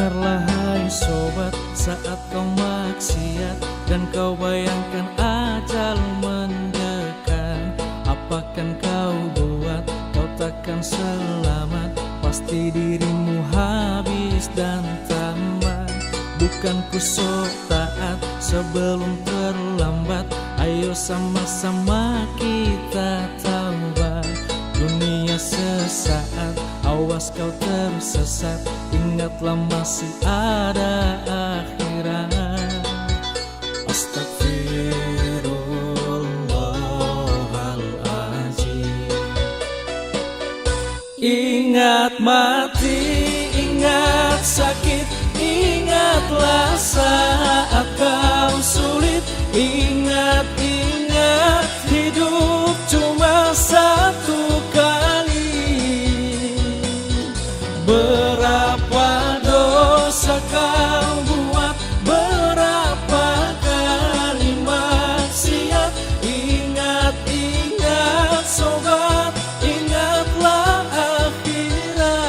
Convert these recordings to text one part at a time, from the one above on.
Dengarlah hai sobat, saat kau maksiat dan kau bayangkan ajal mendekat, apakan kau buat? Kau takkan selamat, pasti dirimu habis dan tamat. Bukan ku sok taat sebelum terlambat, ayo sama-sama kita taubat. Dunia sesaat, awas kau tersesat, ingatlah masih ada akhirat. Astagfirullahaladzim. Ingat mati, ingat sakit, ingatlah saat kau sulit. Ingat hidup cuma satu kali. Berapa dosa kau buat, berapa kali maksiat. Ingat sobat, ingatlah akhirat.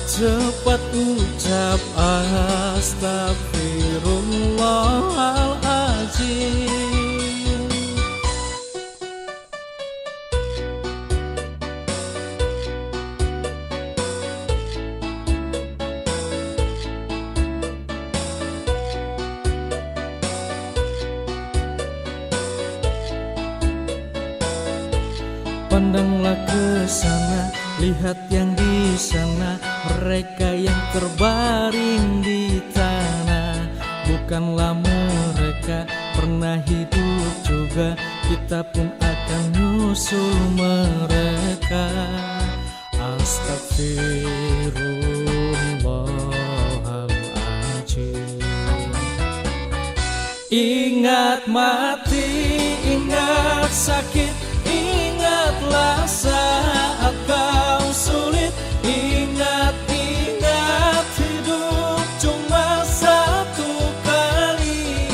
Cepat ucap astagfirullahaladzim. Pandanglah ke sana, lihat yang di sana, mereka yang terbaring di tanah. Bukanlah mereka pernah hidup juga, kita pun akan nyusul mereka. Astagfirullahaladzim. Ingat mati, ingat sakit, ingatlah saat kau sulit. Ingat hidup cuma satu kali.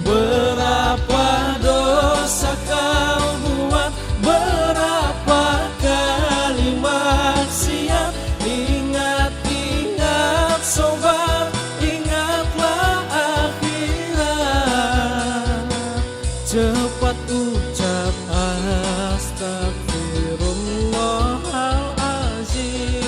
Berapa dosa kau buat, berapa kali maksiat. Ingat sobat, ingatlah akhirat. Cepat ucap astagfirullahaladzim.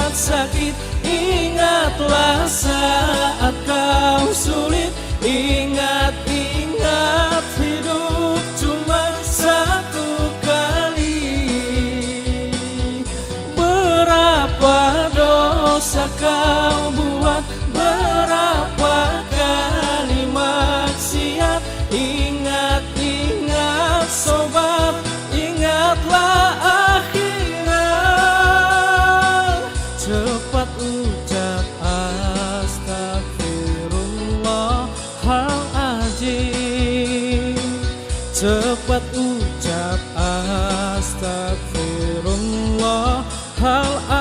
Sakit, ingatlah saat kau sulit. Ingat hidup cuma satu kali. Berapa dosa kau buat, berapa kali maksiat. Ingat sobat, ingatlah akhirat. Cepat ucap astagfirullahaladzim. Cepat ucap astagfirullahaladzim.